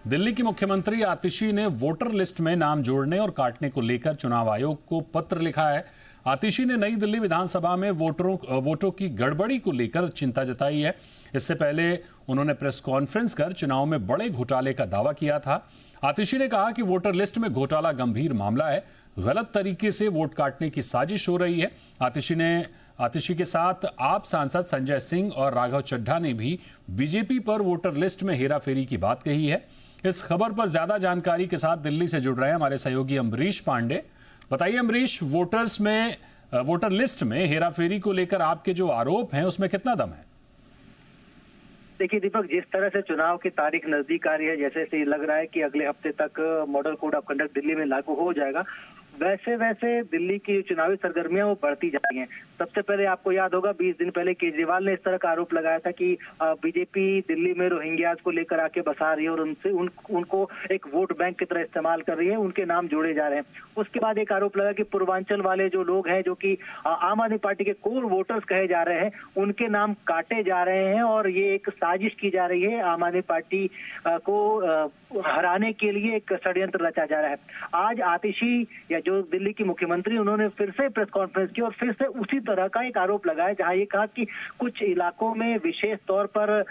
दिल्ली की मुख्यमंत्री आतिशी ने वोटर लिस्ट में नाम जोड़ने और काटने को लेकर चुनाव आयोग को पत्र लिखा है। आतिशी ने नई दिल्ली विधानसभा में वोटों की गड़बड़ी को लेकर चिंता जताई है। इससे पहले उन्होंने प्रेस कॉन्फ्रेंस कर चुनाव में बड़े घोटाले का दावा किया था। आतिशी ने कहा कि वोटर लिस्ट में घोटाला गंभीर मामला है, गलत तरीके से वोट काटने की साजिश हो रही है। आतिशी के साथ आप सांसद संजय सिंह और राघव चड्ढा ने भी बीजेपी पर वोटर लिस्ट में हेराफेरी की बात कही है। इस खबर पर ज्यादा जानकारी के साथ दिल्ली से जुड़ रहे हैं हमारे सहयोगी अमरीश पांडे। बताइए अमरीश, वोटर लिस्ट में हेराफेरी को लेकर आपके जो आरोप हैं उसमें कितना दम है? देखिए दीपक, जिस तरह से चुनाव की तारीख नजदीक आ रही है, जैसे लग रहा है कि अगले हफ्ते तक model code of conduct Delhi में लागू हो जाएगा, वैसे वैसे दिल्ली की चुनावी सरगर्मियां वो बढ़ती जा रही हैं। सबसे पहले आपको याद होगा 20 दिन पहले केजरीवाल ने इस तरह का आरोप लगाया था कि बीजेपी दिल्ली में रोहिंग्याज को लेकर आके बसा रही है और उनको एक वोट बैंक की तरह इस्तेमाल कर रही है, उनके नाम जोड़े जा रहे हैं। उसके बाद एक आरोप लगा कि पूर्वांचल वाले जो लोग हैं, जो कि आम आदमी पार्टी के कोर वोटर्स कहे जा रहे हैं, उनके नाम काटे जा रहे हैं और ये एक साजिश की जा रही है। आम आदमी पार्टी को हराने के लिए एक षड्यंत्र रचा जा रहा है। आज आतिशी या जो दिल्ली की मुख्यमंत्री, उन्होंने फिर से प्रेस कॉन्फ्रेंस की और फिर से उसी तरह का एक आरोप लगाया, जहां ये कहा कि कुछ इलाकों में, विशेष तौर पर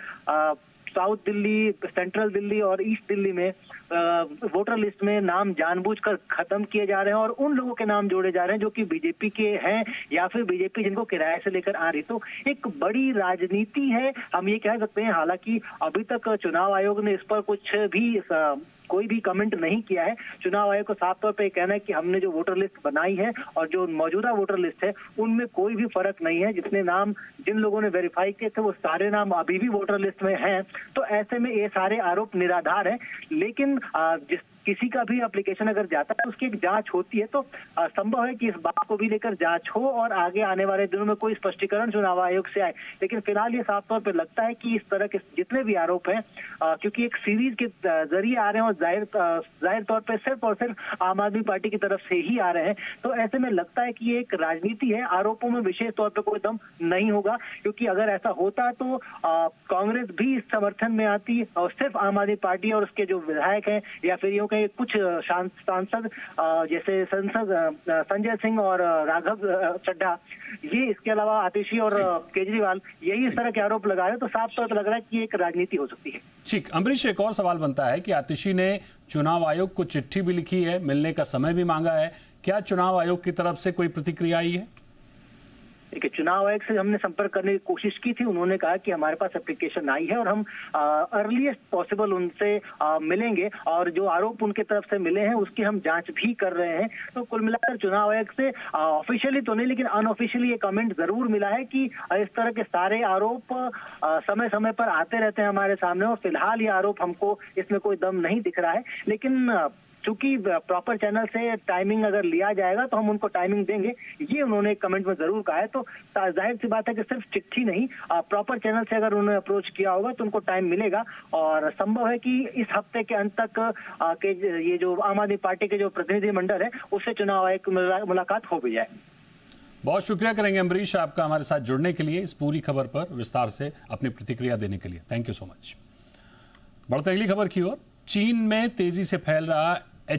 साउथ दिल्ली, सेंट्रल दिल्ली और ईस्ट दिल्ली में वोटर लिस्ट में नाम जानबूझकर खत्म किए जा रहे हैं और उन लोगों के नाम जोड़े जा रहे हैं जो कि बीजेपी के हैं या फिर बीजेपी जिनको किराए से लेकर आ रही। तो एक बड़ी राजनीति है, हम ये कह सकते हैं। हालांकि अभी तक चुनाव आयोग ने इस पर कोई भी कमेंट नहीं किया है। चुनाव आयोग को साफ तौर पे कहना है कि हमने जो वोटर लिस्ट बनाई है और जो मौजूदा वोटर लिस्ट है, उनमें कोई भी फर्क नहीं है। जिन लोगों ने वेरीफाई किए थे वो सारे नाम अभी भी वोटर लिस्ट में हैं। तो ऐसे में ये सारे आरोप निराधार हैं। लेकिन किसी का भी एप्लीकेशन अगर जाता है, उसकी एक जांच होती है, तो संभव है कि इस बात को भी लेकर जांच हो और आगे आने वाले दिनों में कोई स्पष्टीकरण चुनाव आयोग से आए। लेकिन फिलहाल ये साफ तौर पर लगता है कि इस तरह के जितने भी आरोप हैं, क्योंकि एक सीरीज के जरिए आ रहे हैं और जाहिर तौर पर सिर्फ और सिर्फ आम आदमी पार्टी की तरफ से ही आ रहे हैं, तो ऐसे में लगता है कि ये एक राजनीति है। आरोपों में विशेष तौर पर कोई दम नहीं होगा, क्योंकि अगर ऐसा होता तो कांग्रेस भी इस समर्थन में आती और सिर्फ आम आदमी पार्टी और उसके जो विधायक हैं या फिर कुछ सांसद जैसे संजय सिंह और राघव चड्ढा, ये इसके अलावा आतिशी और केजरीवाल, यही इस तरह के आरोप लगा रहे हैं। तो साफ तौर पर लग रहा है कि एक राजनीति हो सकती है। ठीक अमरीश, एक और सवाल बनता है कि आतिशी ने चुनाव आयोग को चिट्ठी भी लिखी है, मिलने का समय भी मांगा है। क्या चुनाव आयोग की तरफ से कोई प्रतिक्रिया आई है? देखिए, चुनाव आयोग से हमने संपर्क करने की कोशिश की थी। उन्होंने कहा कि हमारे पास एप्लीकेशन आई है और हम अर्लीस्ट पॉसिबल उनसे मिलेंगे और जो आरोप उनके तरफ से मिले हैं उसकी हम जांच भी कर रहे हैं। तो कुल मिलाकर चुनाव आयोग से ऑफिशियली तो नहीं, लेकिन अनऑफिशियली ये कमेंट जरूर मिला है कि इस तरह के सारे आरोप समय समय पर आते रहते हैं हमारे सामने और फिलहाल ये आरोप हमको इसमें कोई दम नहीं दिख रहा है। लेकिन चूंकि प्रॉपर चैनल से टाइमिंग अगर लिया जाएगा तो हम उनको टाइमिंग देंगे, ये उन्होंने कमेंट में जरूर कहा है। तो जाहिर सी बात है कि सिर्फ चिट्ठी नहीं, प्रॉपर चैनल से अगर उन्होंने अप्रोच किया होगा तो उनको टाइम मिलेगा और संभव है कि इस हफ्ते के अंत तक ये जो आम आदमी पार्टी के जो प्रतिनिधिमंडल है उससे चुनाव आयोग की मुलाकात हो भी जाए। बहुत शुक्रिया करेंगे अमरीश आपका हमारे साथ जुड़ने के लिए, इस पूरी खबर पर विस्तार से अपनी प्रतिक्रिया देने के लिए। Thank you so much. बढ़ते अगली खबर की ओर। चीन में तेजी से फैल रहा